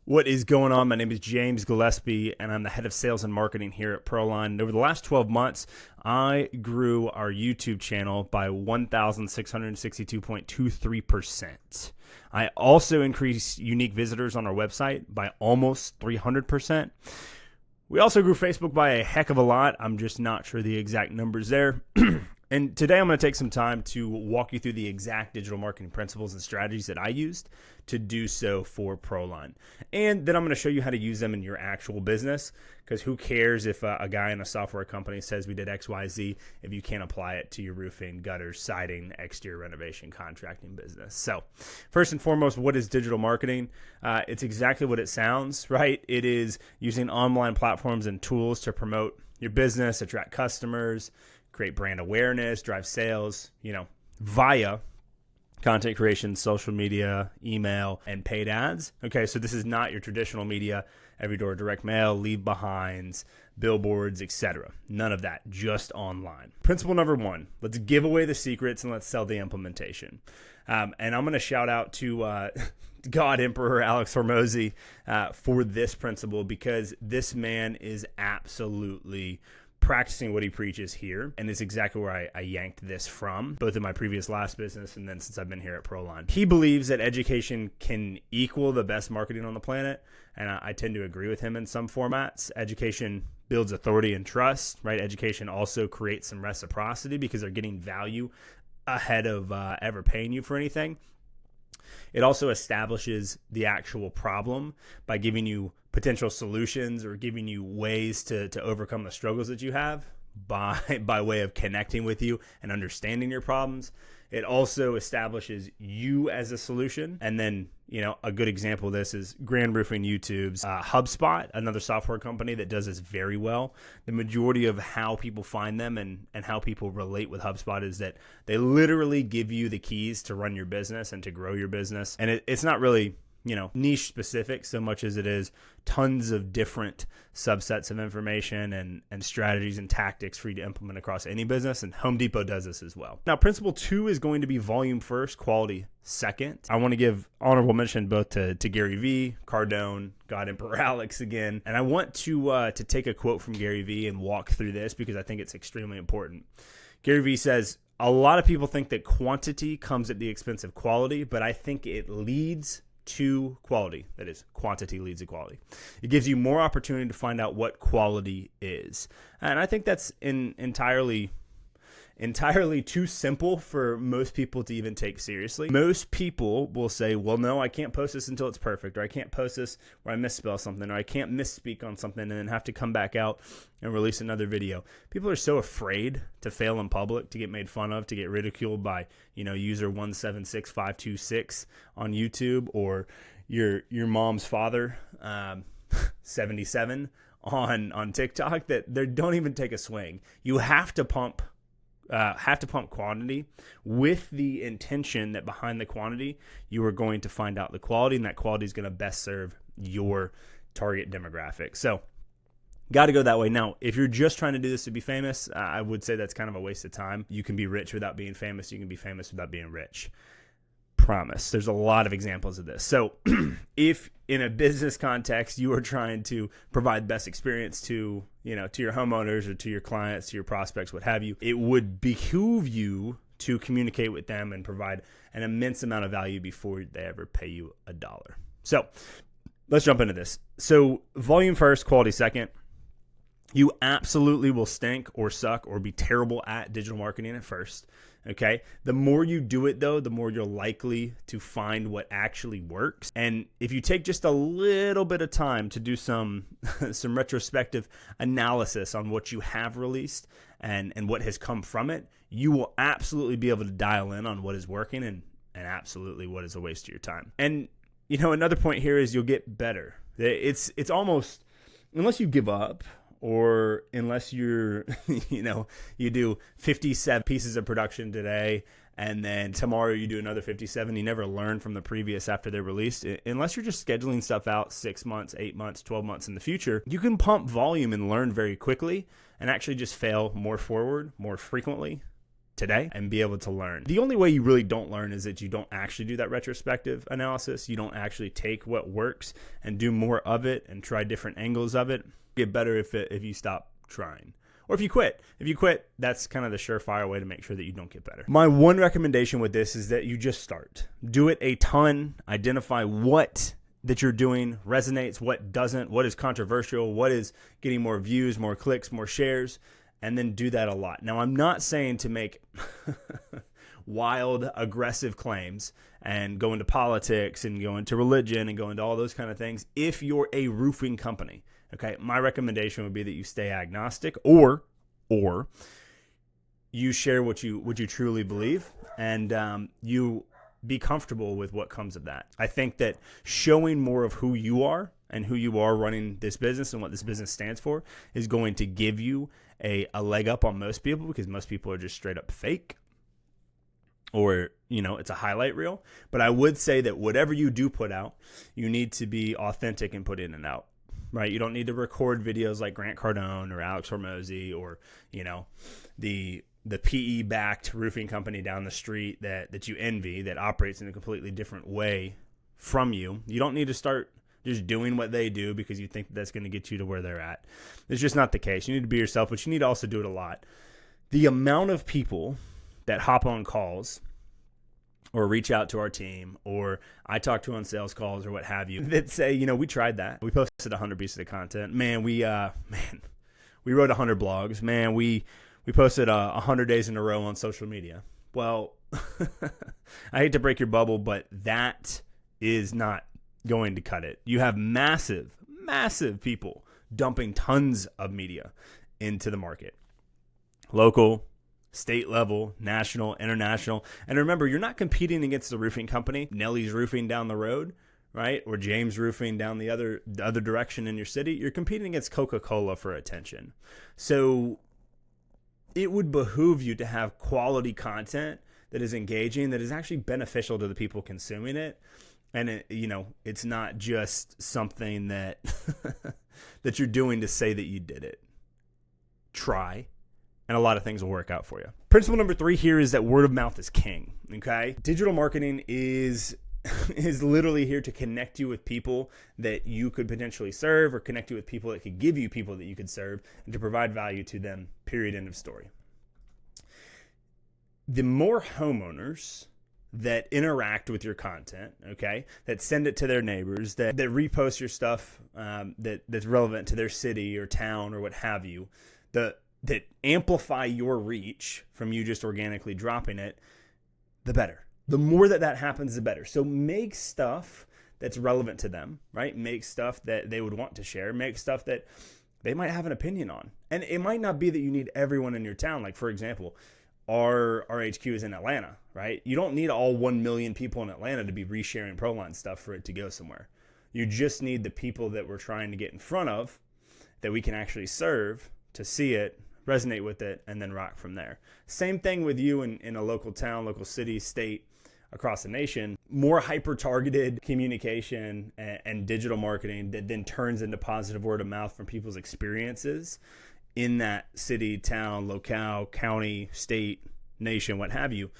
What is going on? My name is James Gillespie, and I'm the head of sales and marketing here at ProLine. And over the last 12 months, I grew our YouTube channel by 1,662.23%. I also increased unique visitors on our website by almost 300%. We also grew Facebook by a heck of a lot. I'm just not sure the exact numbers there. And today I'm going to take some time to walk you through the exact digital marketing principles and strategies that I used to do so for ProLine. And then I'm going to show you how to use them in your actual business, because who cares if a guy in a software company says we did XYZ if you can't apply it to your roofing, gutters, siding, exterior renovation, contracting business. So first and foremost, what is digital marketing? It's exactly what it sounds, right? It is using online platforms and tools to promote your business, attract customers, create brand awareness, drive sales, via content creation, social media, email, and paid ads. Okay, so this is not your traditional media, every door direct mail, leave behinds, billboards, etc. None of that, just online. Principle number one, let's give away the secrets and let's sell the implementation. And I'm going to shout out to God Emperor Alex Hormozi for this principle, because this man is absolutely practicing what he preaches here, and it's exactly where I yanked this from, both in my previous last business and then since I've been here at ProLine. He believes that education can equal the best marketing on the planet, and I tend to agree with him in some formats. Education builds authority and trust, right? Education also creates some reciprocity because they're getting value ahead of ever paying you for anything. It also establishes the actual problem by giving you potential solutions or giving you ways to overcome the struggles that you have by way of connecting with you and understanding your problems. It also establishes you as a solution. And then, a good example of this is Grand Roofing YouTube's HubSpot, another software company that does this very well. The majority of how people find them and how people relate with HubSpot is that they literally give you the keys to run your business and to grow your business. And it's not really niche specific so much as it is tons of different subsets of information and strategies and tactics for you to implement across any business. And Home Depot does this as well. Now, principle 2 is going to be volume first, quality second. I want to give honorable mention both to Gary V, Cardone, God Emperor Alex again. And I want to take a quote from Gary V and walk through this because I think it's extremely important. Gary V says, "A lot of people think that quantity comes at the expense of quality, but I think it leads to quality. That is, quantity leads to quality. It gives you more opportunity to find out what quality is." And I think that's entirely too simple for most people to even take seriously. Most people will say, well, no, I can't post this until it's perfect, or I can't post this where I misspell something, or I can't misspeak on something and then have to come back out and release another video. People are so afraid to fail in public, to get made fun of, to get ridiculed by, user 176526 on YouTube, or your mom's father, 77 on TikTok, that they don't even take a swing. You have to pump quantity with the intention that behind the quantity, you are going to find out the quality, and that quality is going to best serve your target demographic. So got to go that way. Now, if you're just trying to do this to be famous, I would say that's kind of a waste of time. You can be rich without being famous. You can be famous without being rich. Promise. There's a lot of examples of this. So if in a business context you are trying to provide best experience to your homeowners or to your clients, to your prospects, what have you, it would behoove you to communicate with them and provide an immense amount of value before they ever pay you $1. So let's jump into this. So volume first, quality second. You absolutely will stink or suck or be terrible at digital marketing at first. Okay. The more you do it, though, the more you're likely to find what actually works. And if you take just a little bit of time to do some retrospective analysis on what you have released and what has come from it, you will absolutely be able to dial in on what is working and absolutely what is a waste of your time. And, another point here is you'll get better. It's almost, unless you give up, or unless you're, you do 57 pieces of production today, and then tomorrow you do another 57, you never learn from the previous after they're released. Unless you're just scheduling stuff out 6 months, 8 months, 12 months in the future, you can pump volume and learn very quickly and actually just fail more frequently today and be able to learn. The only way you really don't learn is that you don't actually do that retrospective analysis. You don't actually take what works and do more of it and try different angles of it. Get better if you stop trying. Or if you quit. If you quit, that's kind of the surefire way to make sure that you don't get better. My one recommendation with this is that you just start. Do it a ton. Identify what that you're doing resonates, what doesn't, what is controversial, what is getting more views, more clicks, more shares, and then do that a lot. Now, I'm not saying to make wild, aggressive claims and go into politics and go into religion and go into all those kind of things if you're a roofing company. Okay, my recommendation would be that you stay agnostic or you share what you truly believe, and you be comfortable with what comes of that. I think that showing more of who you are and who you are running this business and what this business stands for is going to give you a leg up on most people, because most people are just straight up fake, or, it's a highlight reel. But I would say that whatever you do put out, you need to be authentic and put in and out, right? You don't need to record videos like Grant Cardone or Alex Hormozy or, the PE-backed roofing company down the street that you envy, that operates in a completely different way from you. You don't need to start just doing what they do because you think that's going to get you to where they're at. It's just not the case. You need to be yourself, but you need to also do it a lot. The amount of people that hop on calls or reach out to our team, or I talk to on sales calls or what have you, that say, we tried that. We posted 100 pieces of content. Man, we wrote 100 blogs. Man, we posted 100 days in a row on social media. Well, I hate to break your bubble, but that is not going to cut it. You have massive people dumping tons of media into the market. Local, state level, national, international. And remember, you're not competing against the roofing company, Nelly's Roofing down the road, right? Or James Roofing down the other direction in your city. You're competing against Coca-Cola for attention. So it would behoove you to have quality content that is engaging, that is actually beneficial to the people consuming it. And it's not just something that that you're doing to say that you did it. Try, and a lot of things will work out for you. Principle number 3 here is that word of mouth is king. Okay, digital marketing is literally here to connect you with people that you could potentially serve, or connect you with people that could give you people that you could serve, and to provide value to them. Period. End of story. The more homeowners that interact with your content, okay, that send it to their neighbors, that repost your stuff that's relevant to their city or town or what have you, that amplify your reach from you just organically dropping it, the better. The more that happens, the better. So make stuff that's relevant to them, right? Make stuff that they would want to share. Make stuff that they might have an opinion on. And it might not be that you need everyone in your town. Like, for example, our HQ is in Atlanta, right? You don't need all 1 million people in Atlanta to be resharing ProLine stuff for it to go somewhere. You just need the people that we're trying to get in front of, that we can actually serve, to see it, resonate with it, and then rock from there. Same thing with you in a local town, local city, state, across the nation. More hyper-targeted communication and digital marketing that then turns into positive word of mouth from people's experiences in that city, town, locale, county, state, nation, what have you,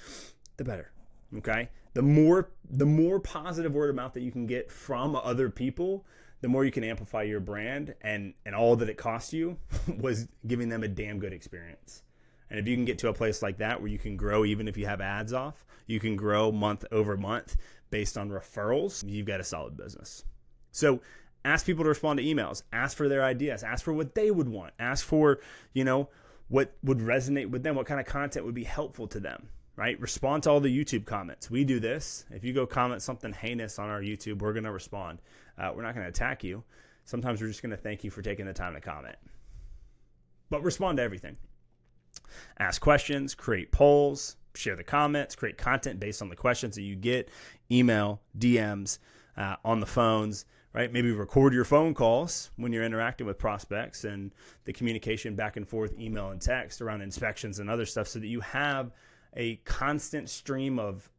the better. Okay? The more positive word of mouth that you can get from other people, the more you can amplify your brand, and all that it cost you was giving them a damn good experience. And if you can get to a place like that where you can grow, even if you have ads off, you can grow month over month based on referrals, you've got a solid business. So ask people to respond to emails. Ask for their ideas. Ask for what they would want. Ask for, what would resonate with them, what kind of content would be helpful to them, right? Respond to all the YouTube comments. We do this. If you go comment something heinous on our YouTube, we're going to respond. We're not going to attack you. Sometimes we're just going to thank you for taking the time to comment. But respond to everything. Ask questions, create polls, share the comments, create content based on the questions that you get, email, DMs, on the phones, right? Maybe record your phone calls when you're interacting with prospects, and the communication back and forth, email and text around inspections and other stuff, so that you have a constant stream of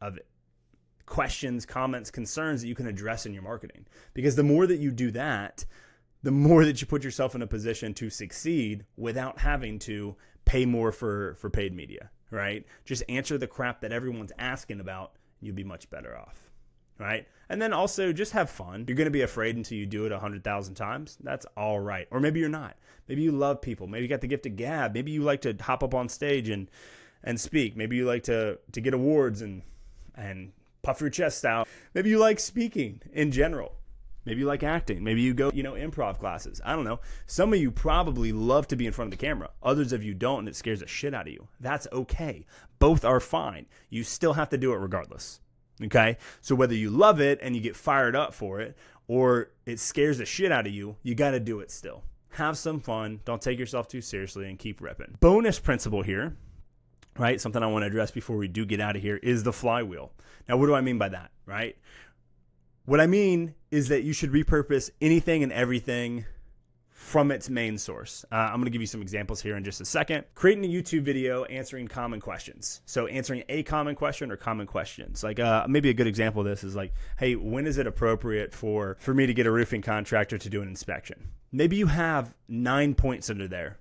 questions, comments, concerns that you can address in your marketing. Because the more that you do that, the more that you put yourself in a position to succeed without having to pay more for paid media. right? Just answer the crap that everyone's asking about. You'll be much better off, right? And then also just have fun. You're going to be afraid until you do it 100,000 times. That's all right. Or maybe you're not. Maybe you love people. Maybe you got the gift of gab. Maybe you like to hop up on stage and speak. Maybe you like to get awards and puff your chest out. Maybe you like speaking in general. Maybe you like acting. Maybe you go, improv classes. I don't know. Some of you probably love to be in front of the camera. Others of you don't, and it scares the shit out of you. That's okay. Both are fine. You still have to do it regardless. Okay? So whether you love it and you get fired up for it, or it scares the shit out of you, you got to do it still. Have some fun. Don't take yourself too seriously and keep ripping. Bonus principle here, right? Something I want to address before we do get out of here is the flywheel. Now, what do I mean by that, right? What I mean is that you should repurpose anything and everything from its main source. I'm going to give you some examples here in just a second. Creating a YouTube video answering common questions. So answering a common question or common questions. Like maybe a good example of this is like, hey, when is it appropriate for me to get a roofing contractor to do an inspection? Maybe you have 9 points under there.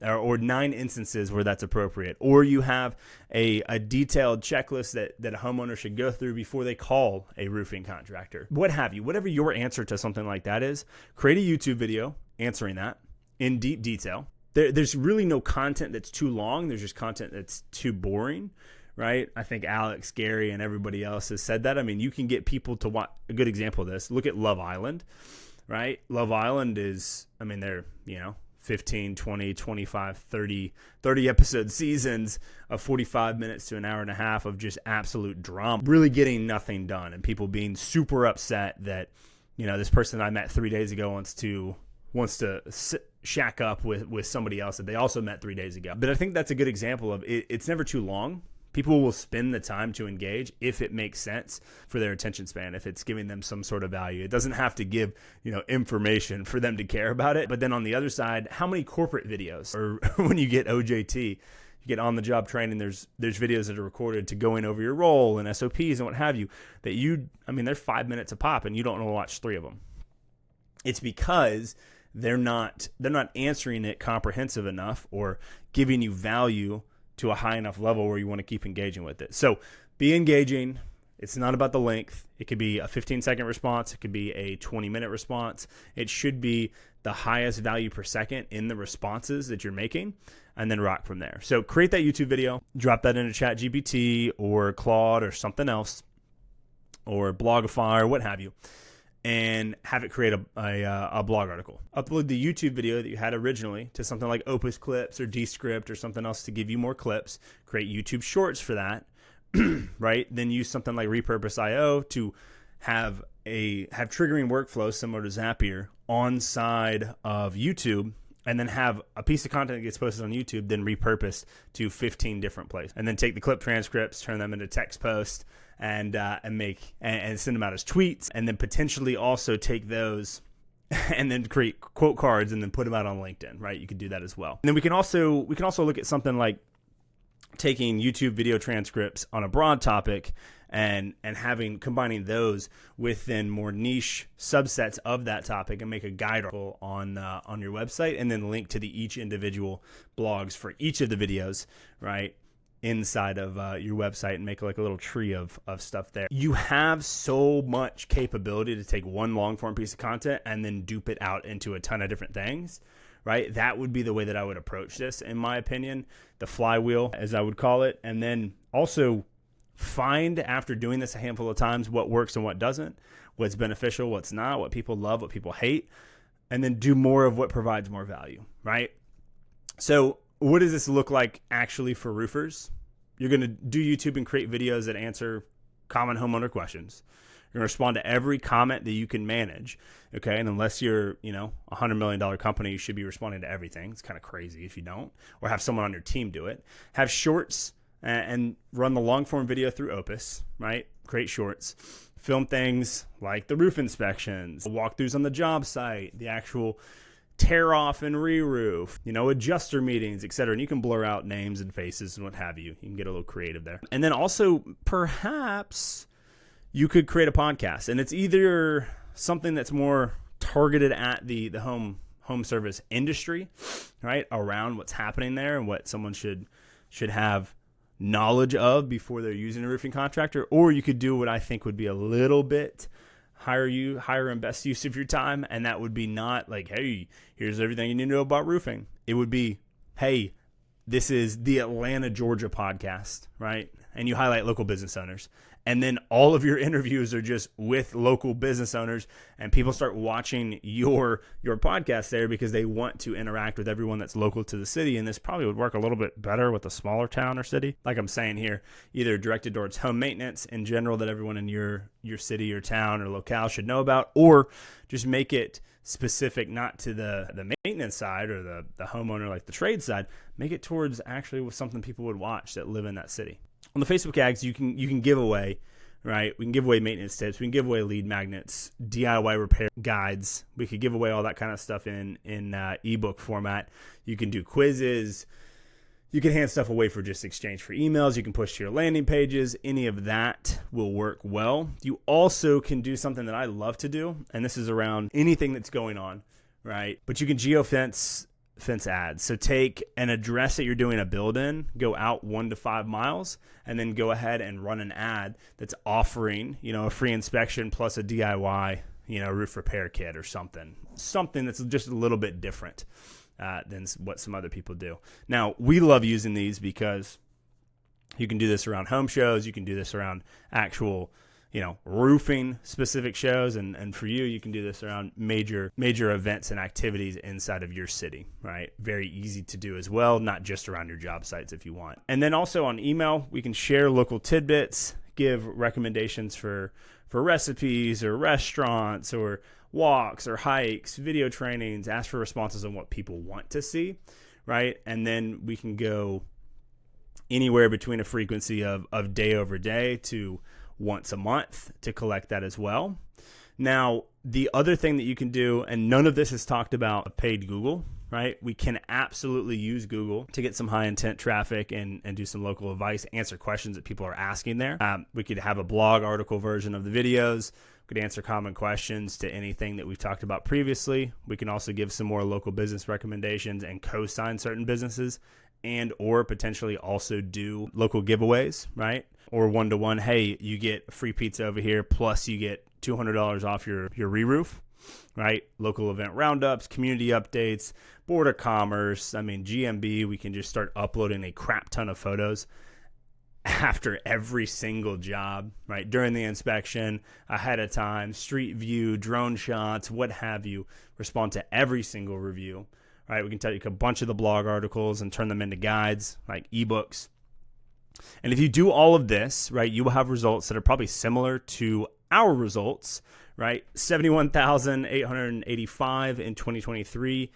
Or 9 instances where that's appropriate. Or you have a detailed checklist that a homeowner should go through before they call a roofing contractor. What have you. Whatever your answer to something like that is, create a YouTube video answering that in deep detail. There's really no content that's too long. There's just content that's too boring, right? I think Alex, Gary, and everybody else has said that. I mean, you can get people to watch. A good example of this, look at Love Island, right? Love Island is, they're, 15, 20, 25, 30 episode seasons of 45 minutes to an hour and a half of just absolute drama, really getting nothing done, and people being super upset that, this person I met 3 days ago wants to shack up with somebody else that they also met 3 days ago. But I think that's a good example of it's never too long. People will spend the time to engage if it makes sense for their attention span, if it's giving them some sort of value. It doesn't have to give, information for them to care about it. But then on the other side, how many corporate videos, or when you get OJT, you get on the job training, there's videos that are recorded to go in over your role and SOPs and what have you, that they're 5 minutes a pop and you don't want to watch 3 of them. It's because they're not answering it comprehensive enough or giving you value to a high enough level where you want to keep engaging with it. So be engaging. It's not about the length. It could be a 15-second response. It could be a 20-minute response. It should be the highest value per second in the responses that you're making, and then rock from there. So create that YouTube video, drop that into ChatGPT or Claude or something else, or Blogify or what have you, and have it create a blog article. Upload the YouTube video that you had originally to something like Opus Clips or Descript or something else to give you more clips. Create YouTube Shorts for that, right? Then use something like Repurpose.io to have triggering workflows similar to Zapier on side of YouTube, and then have a piece of content that gets posted on YouTube, then repurposed to 15 different places. And then take the clip transcripts, turn them into text posts, and send them out as tweets, and then potentially also take those and then create quote cards and then put them out on LinkedIn, right? You could do that as well. And then we can also look at something like taking YouTube video transcripts on a broad topic and combining those with then more niche subsets of that topic and make a guide article on your website, and then link to each individual blogs for each of the videos, right, inside of your website, and make like a little tree of stuff there. You have so much capability to take one long form piece of content and then dupe it out into a ton of different things, right? That would be the way that I would approach this, in my opinion, the flywheel, as I would call it. And then also find, after doing this a handful of times, what works and what doesn't, what's beneficial, what's not, what people love, what people hate, and then do more of what provides more value, right? So what does this look like actually for roofers? You're going to do YouTube and create videos that answer common homeowner questions. You're going to respond to every comment that you can manage, okay? And unless you're, a $100 million company, you should be responding to everything. It's kind of crazy if you don't, or have someone on your team do it. Have shorts and run the long form video through Opus, right? Create shorts. Film things like the roof inspections, walkthroughs on the job site, the actual tear off and re-roof, adjuster meetings, etc. And you can blur out names and faces and what have you. You can get a little creative there. And then also perhaps you could create a podcast, and it's either something that's more targeted at the home service industry, right, around what's happening there and what someone should have knowledge of before they're using a roofing contractor, or you could do what I think would be a little bit higher and best use of your time, and that would be not like, hey, here's everything you need to know about roofing. It would be, hey, this is the Atlanta, Georgia podcast, right? And you highlight local business owners. And then all of your interviews are just with local business owners, and people start watching your podcast there because they want to interact with everyone that's local to the city. And this probably would work a little bit better with a smaller town or city. Like I'm saying here, either directed towards home maintenance in general that everyone in your city or town or locale should know about, or just make it specific not to the maintenance side or the homeowner, like the trade side. Make it towards actually with something people would watch that live in that city. On the Facebook ads, you can give away, right? We can give away maintenance tips. We can give away lead magnets, DIY repair guides. We could give away all that kind of stuff in ebook format. You can do quizzes. You can hand stuff away for just exchange for emails. You can push to your landing pages. Any of that will work well. You also can do something that I love to do, and this is around anything that's going on, right? But you can geofence ads. So take an address that you're doing a build in, go out 1 to 5 miles, and then go ahead and run an ad that's offering, a free inspection plus a DIY, roof repair kit or something that's just a little bit different than what some other people do. Now, we love using these because you can do this around home shows. You can do this around actual roofing specific shows. And for you can do this around major events and activities inside of your city, right? Very easy to do as well, not just around your job sites if you want. And then also on email, we can share local tidbits, give recommendations for recipes or restaurants or walks or hikes, video trainings, ask for responses on what people want to see, right? And then we can go anywhere between a frequency of day over day to once a month to collect that as well. Now, the other thing that you can do, and none of this is talked about paid Google, right? We can absolutely use Google to get some high intent traffic and do some local advice, answer questions that people are asking there. We could have a blog article version of the videos. We could answer common questions to anything that we've talked about previously. We can also give some more local business recommendations and co-sign certain businesses, and or potentially also do local giveaways, right? Or one-to-one, hey, you get free pizza over here, plus you get $200 off your re-roof, right? Local event roundups, community updates, Board of Commerce, GMB. We can just start uploading a crap ton of photos after every single job, right? During the inspection, ahead of time, street view, drone shots, what have you. Respond to every single review, right? We can take a bunch of the blog articles and turn them into guides, like ebooks. And if you do all of this, right, you will have results that are probably similar to our results, right? 71,885 in 2023,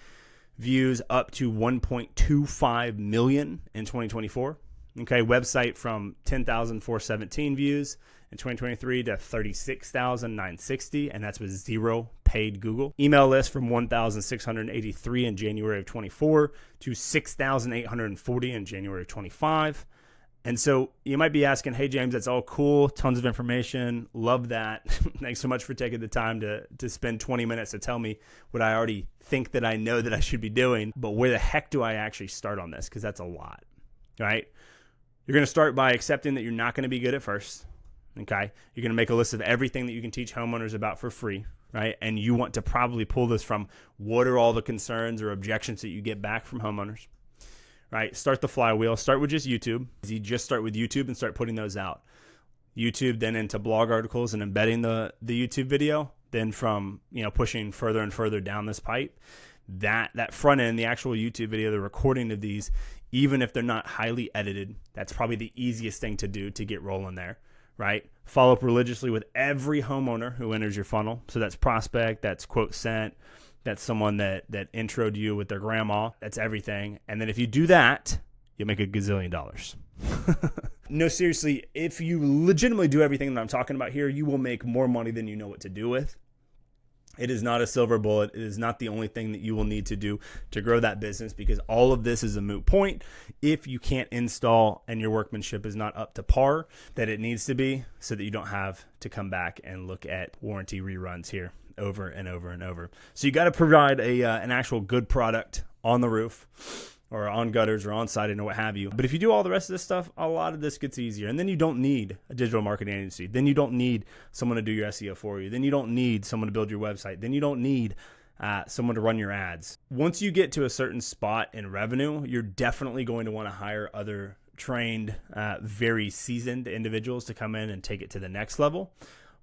views up to 1.25 million in 2024. Okay, website from 10,417 views in 2023 to 36,960, and that's with 0 paid Google. Email list from 1,683 in January of 24 to 6,840 in January of 25. And so you might be asking, hey, James, that's all cool. Tons of information. Love that. Thanks so much for taking the time to spend 20 minutes to tell me what I already think that I know that I should be doing. But where the heck do I actually start on this? Because that's a lot, right? You're going to start by accepting that you're not going to be good at first, okay? You're going to make a list of everything that you can teach homeowners about for free, right? And you want to probably pull this from what are all the concerns or objections that you get back from homeowners. Right, start the flywheel. Start with just YouTube. You just start with YouTube and start putting those out. YouTube, then into blog articles and embedding the YouTube video. Then from pushing further and further down this pipe, that front end, the actual YouTube video, the recording of these, even if they're not highly edited, that's probably the easiest thing to do to get rolling there. Right, follow up religiously with every homeowner who enters your funnel. So that's prospect, that's quote sent. That's someone that introed you with their grandma. That's everything. And then if you do that, you'll make $1 gazillion. No, seriously, if you legitimately do everything that I'm talking about here, you will make more money than you know what to do with. It is not a silver bullet. It is not the only thing that you will need to do to grow that business, because all of this is a moot point if you can't install and your workmanship is not up to par that it needs to be, so that you don't have to come back and look at warranty reruns here over and over and over. So you got to provide an actual good product on the roof. or on gutters or on siding or what have you. But if you do all the rest of this stuff, a lot of this gets easier. And then you don't need a digital marketing agency. Then you don't need someone to do your SEO for you. Then you don't need someone to build your website. Then you don't need someone to run your ads. Once you get to a certain spot in revenue, you're definitely going to want to hire other trained, very seasoned individuals to come in and take it to the next level.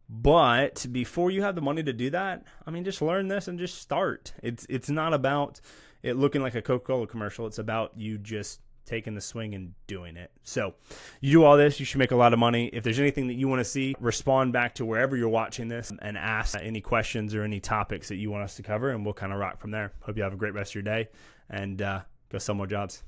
But before you have the money to do that, I mean, just learn this and just start. It's not about it looking like a Coca-Cola commercial. It's about you just taking the swing and doing it. So you do all this, you should make a lot of money. If there's anything that you want to see, respond back to wherever you're watching this and ask any questions or any topics that you want us to cover, and we'll kind of rock from there. Hope you have a great rest of your day, and go sell more jobs.